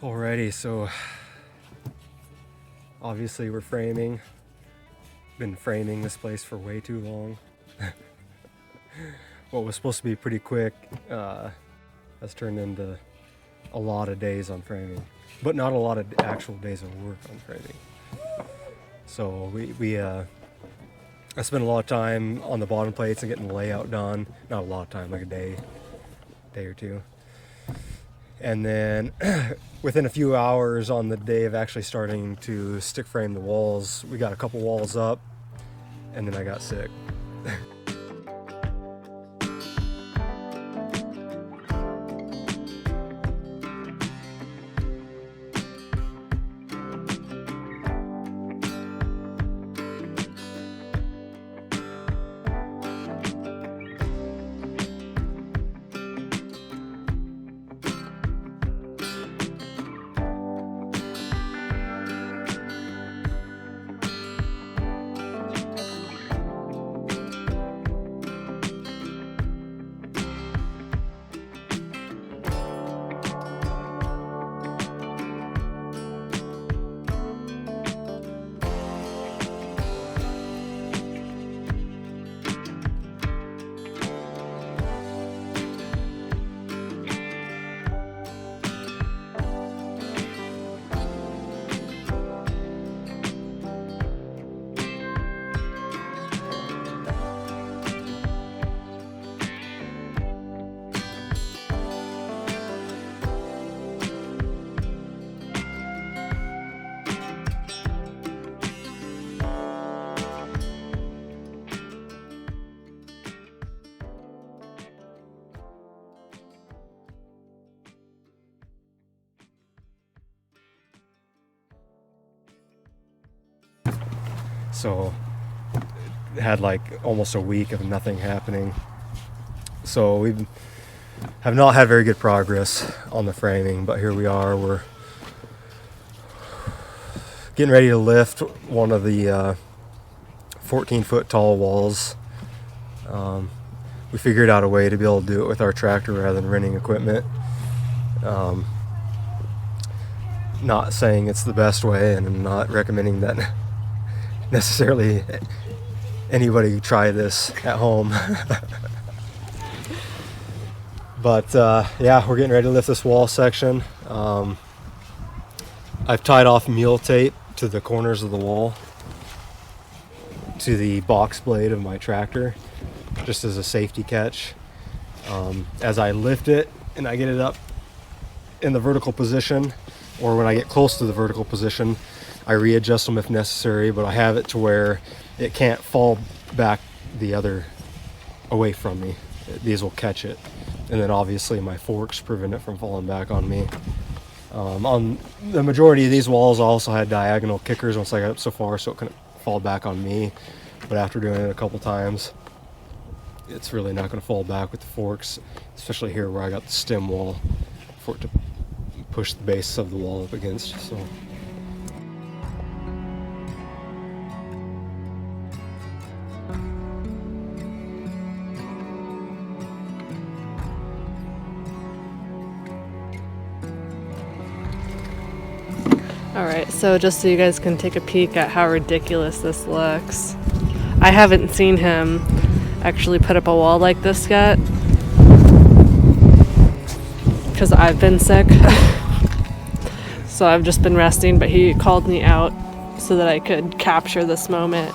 Alrighty, so obviously we're framing. Been framing this place for way too long. What was supposed to be pretty quick has turned into a lot of days on framing, but not a lot of actual days of work on framing. So I spent a lot of time on the bottom plates and getting the layout done. Not a lot of time, like a day or two. And then within a few hours on the day of actually starting to stick frame the walls, we got a couple walls up, and then I got sick. So had like almost a week of nothing happening. So we have not had very good progress on the framing, but here we are. We're getting ready to lift one of the 14-foot tall walls. We figured out a way to be able to do it with our tractor rather than renting equipment. Not saying it's the best way, and I'm not recommending that necessarily anybody try this at home. But yeah, we're getting ready to lift this wall section. I've tied off mule tape to the corners of the wall to the box blade of my tractor, just as a safety catch. As I lift it and I get it up in the vertical position, or when I get close to the vertical position, I readjust them if necessary, but I have it to where it can't fall back the other away from me. These will catch it. And then obviously my forks prevent it from falling back on me. On the majority of these walls, I also had diagonal kickers once I got up so far so it couldn't fall back on me. But after doing it a couple times, it's really not going to fall back with the forks, especially here where I got the stem wall for it to push the base of the wall up against. So. Alright, so just so you guys can take a peek at how ridiculous this looks. I haven't seen him actually put up a wall like this yet, because I've been sick. So I've just been resting, but he called me out so that I could capture this moment.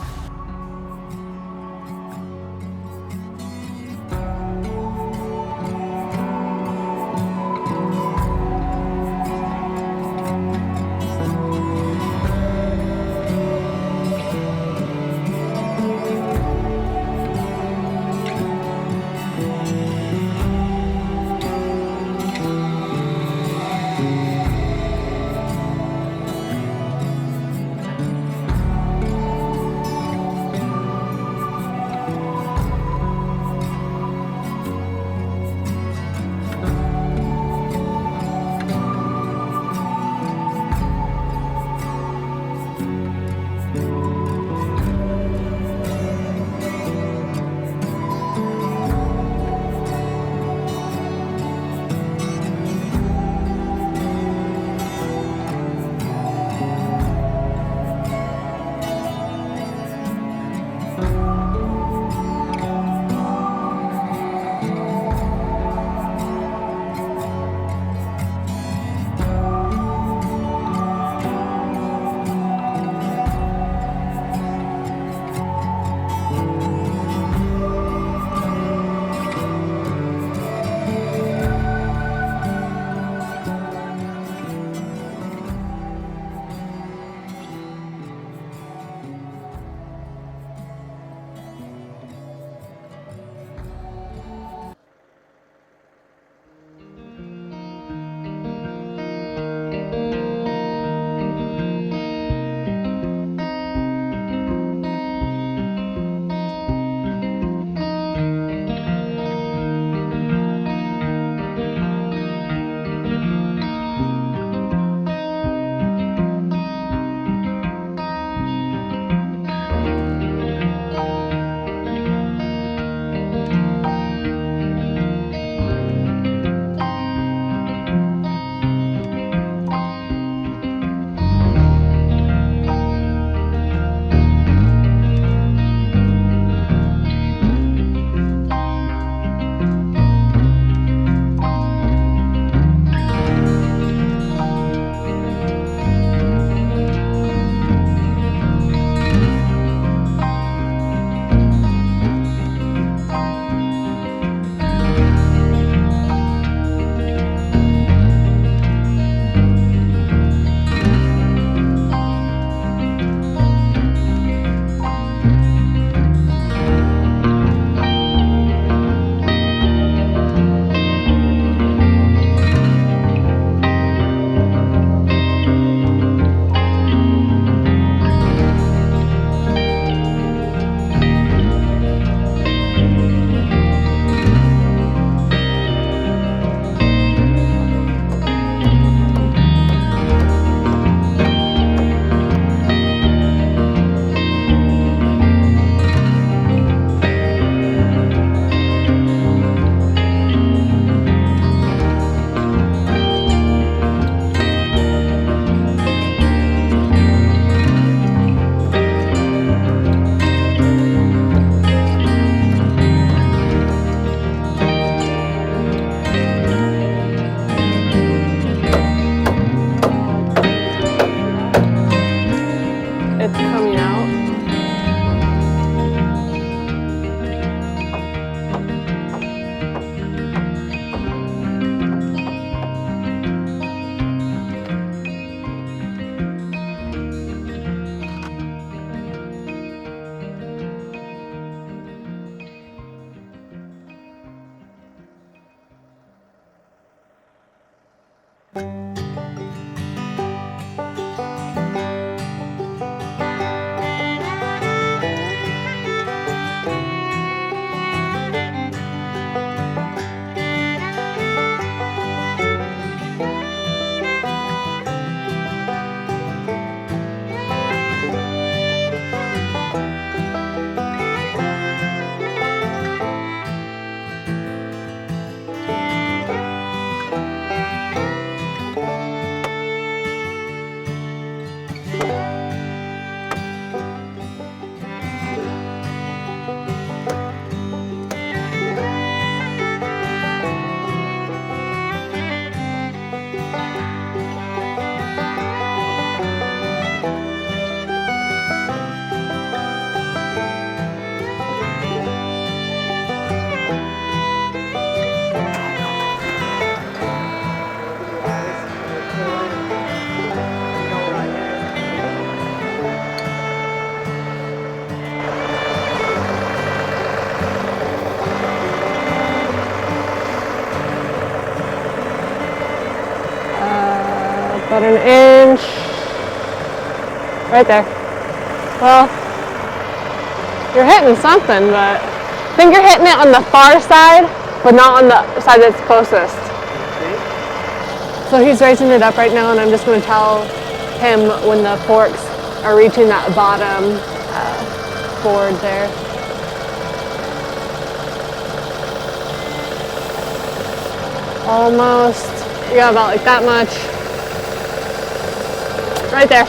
About an inch. Right there. Well, you're hitting something, but I think you're hitting it on the far side, but not on the side that's closest. So he's raising it up right now, and I'm just going to tell him when the forks are reaching that bottom board there. Almost. You got about like that much. Right there.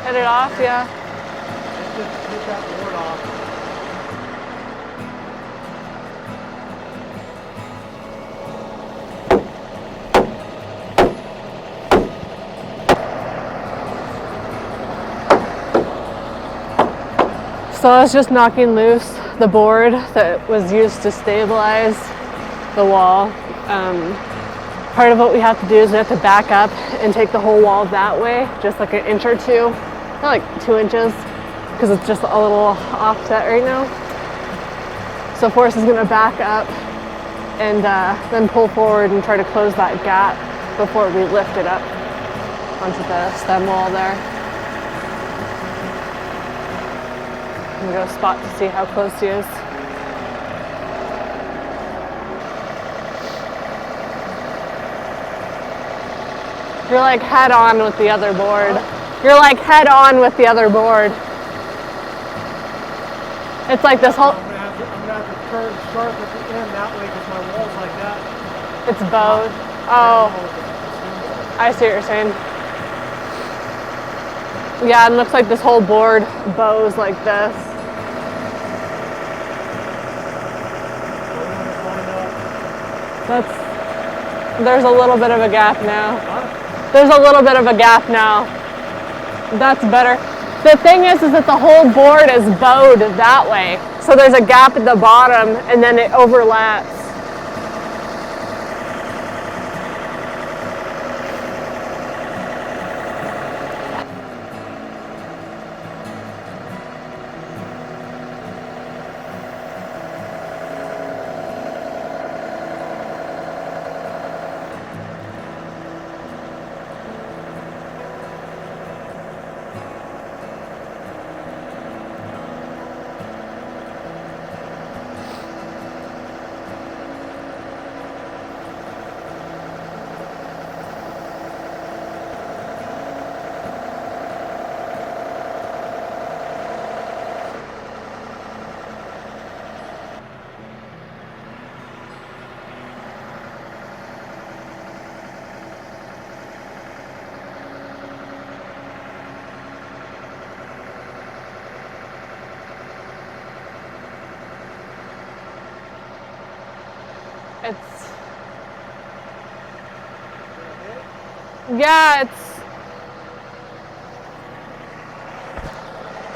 Hit it off, yeah. Just get that board off. So I was just knocking loose the board that was used to stabilize the wall. Part of what we have to do is we have to back up and take the whole wall that way, just like an inch or two. Not like 2 inches, because it's just a little offset right now. So Forrest is going to back up and then pull forward and try to close that gap before we lift it up onto the stem wall there. I'm going to go spot to see how close he is. You're like head on with the other board. You're like head on with the other board. It's like this whole... I'm gonna have to turn sharp at the end that way because my wall's like that. It's bowed. Oh, I see what you're saying. Yeah, it looks like this whole board bows like this. There's a little bit of a gap now. There's a little bit of a gap now. That's better. The thing is that the whole board is bowed that way. So there's a gap at the bottom and then it overlaps.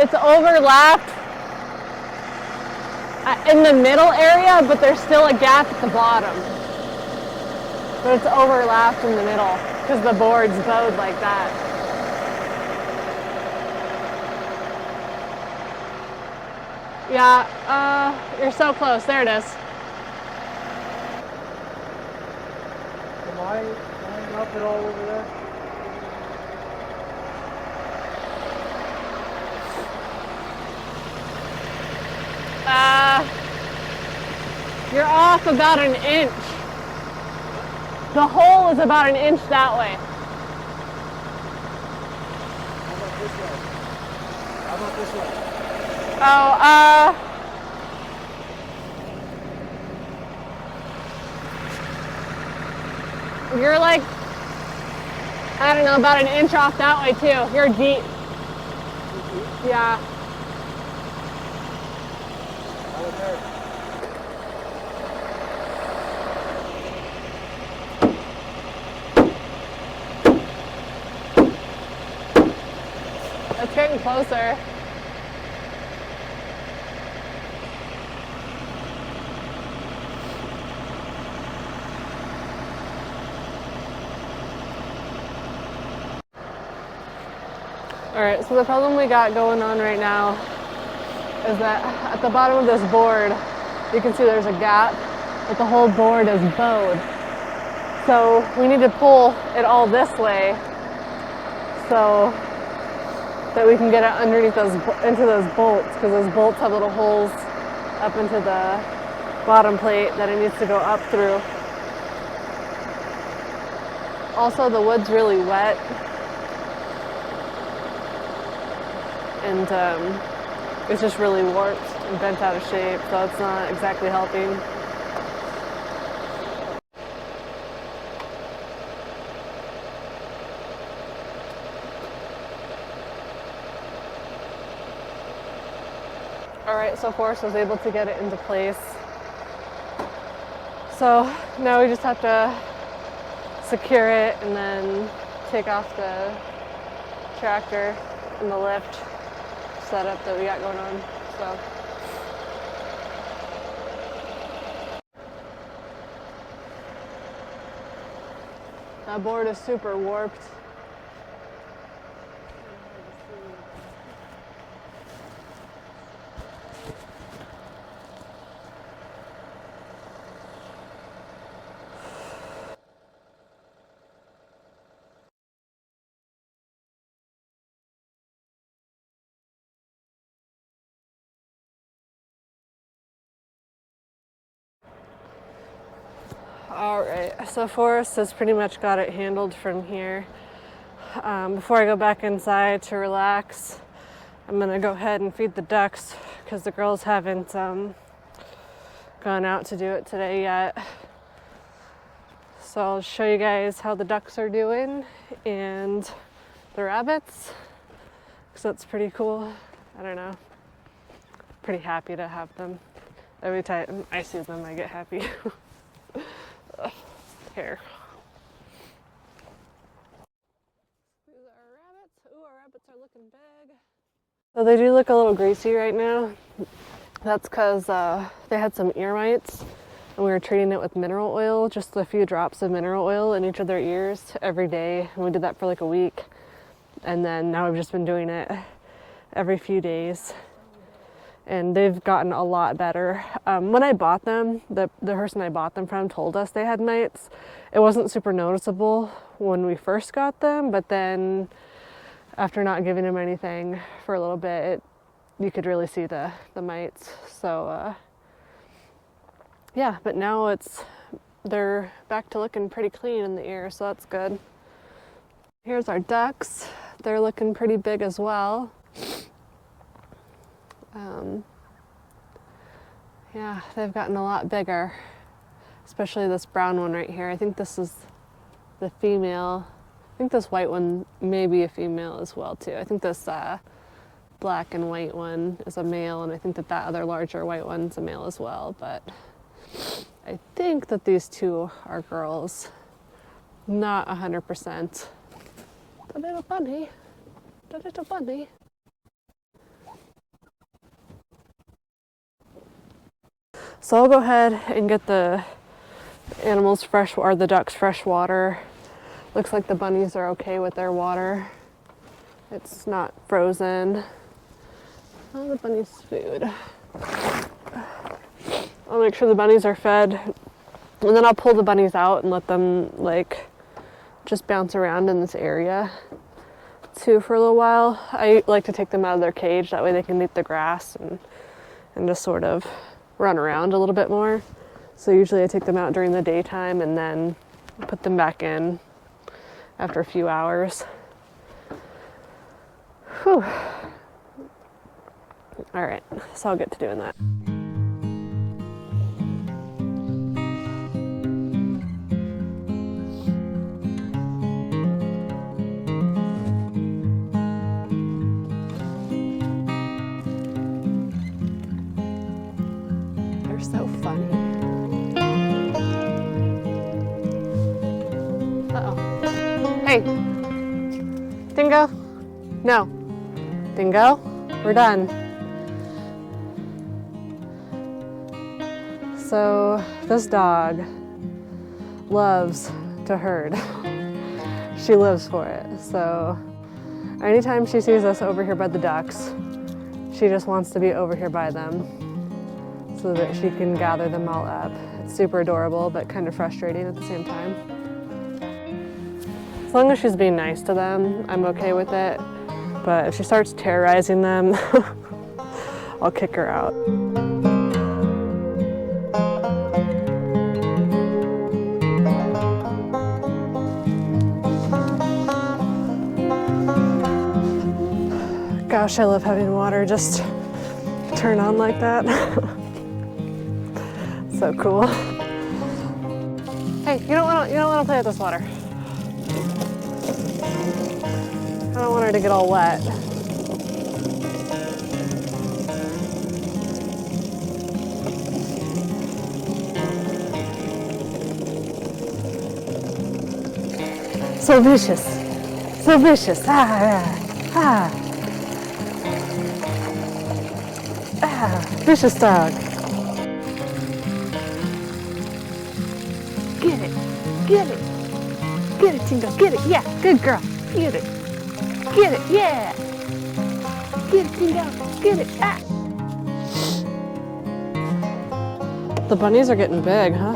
It's overlapped in the middle area, but there's still a gap at the bottom. But it's overlapped in the middle because the board's bowed like that. Yeah, you're so close. There it is. Am I lining up at all over there? You're off about an inch. The hole is about an inch that way. How about this way? How about this way? You're like, I don't know, about an inch off that way too. You're deep. Yeah. How about there? It's getting closer. Alright, so the problem we got going on right now is that at the bottom of this board, you can see there's a gap, but the whole board is bowed. So we need to pull it all this way so that we can get it underneath into those bolts, because those bolts have little holes up into the bottom plate that it needs to go up through. Also, the wood's really wet, and it's just really warped and bent out of shape, so it's not exactly helping. Alright, so Forrest was able to get it into place. So now we just have to secure it and then take off the tractor and the lift setup that we got going on. So that board is super warped. Alright, so Forrest has pretty much got it handled from here. Before I go back inside to relax, I'm going to go ahead and feed the ducks because the girls haven't gone out to do it today yet. So I'll show you guys how the ducks are doing and the rabbits, because that's pretty cool. I don't know, pretty happy to have them. Every time I see them I get happy. Here. These are rabbits. Ooh, our rabbits are looking big. So they do look a little greasy right now. That's because they had some ear mites, and we were treating it with mineral oil, just a few drops of mineral oil in each of their ears every day. And we did that for like a week. And then now we've just been doing it every few days. And they've gotten a lot better. When I bought them, the person I bought them from told us they had mites. It wasn't super noticeable when we first got them, but then after not giving them anything for a little bit, you could really see the mites. So yeah, but now they're back to looking pretty clean in the ear, so that's good. Here's our ducks. They're looking pretty big as well. Yeah, they've gotten a lot bigger, especially this brown one right here. I think this is the female. I think this white one may be a female as well too. I think this black and white one is a male, and I think that other larger white one's a male as well, but I think that these two are girls. Not 100%. The little bunny. The little bunny. So I'll go ahead and get the animals fresh, or the ducks fresh water. Looks like the bunnies are okay with their water. It's not frozen. Oh, the bunnies' food. I'll make sure the bunnies are fed, and then I'll pull the bunnies out and let them like just bounce around in this area too for a little while. I like to take them out of their cage, that way they can eat the grass and just sort of run around a little bit more. So usually I take them out during the daytime and then put them back in after a few hours. Whew. All right, so I'll get to doing that. So funny. Uh-oh. Hey! Dingo? No. Dingo? We're done. So, this dog loves to herd. She lives for it. So, anytime she sees us over here by the ducks, she just wants to be over here by them, so that she can gather them all up. It's super adorable, but kind of frustrating at the same time. As long as she's being nice to them, I'm okay with it. But if she starts terrorizing them, I'll kick her out. Gosh, I love having water just turn on like that. So cool. Hey, you don't want to play with this water. I don't want her to get all wet. So vicious. So vicious. Vicious dog. Get it. Get it. Get it, Tingo. Get it. Yeah. Good girl. Get it. Get it. Yeah. Get it, Tingo. Get it. Ah. The bunnies are getting big, huh?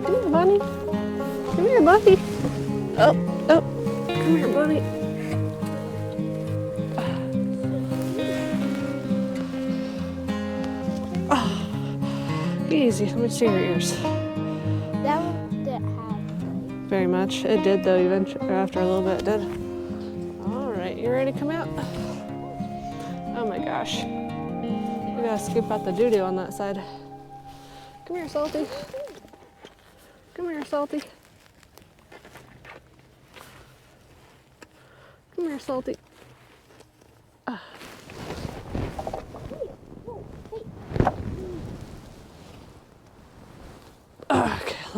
Come here, bunny. Come here, bunny. Oh, oh. Come here, bunny. Easy. Let me see your ears. That one didn't have Very much. It did, though. Eventually, after a little bit, it did. All right, you ready to come out? Oh my gosh! We gotta scoop out the doo-doo on that side. Come here, Salty. Come here, Salty. Come here, Salty.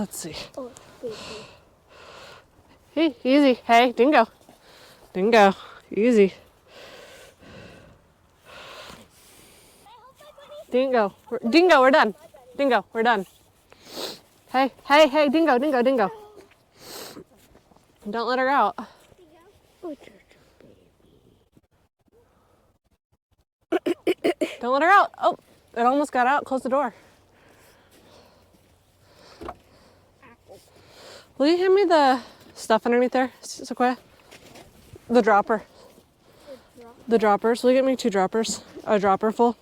Let's see. Oh, baby. Hey, easy. Hey, dingo. Dingo. Easy. Dingo. Dingo, we're done. Dingo, we're done. Hey, hey, hey, dingo, dingo, dingo. Don't let her out. Oh, Don't let her out. Oh, it almost got out. Close the door. Will you hand me the stuff underneath there, Sequoia? The dropper. The droppers. Will you get me 2 droppers? A dropper full.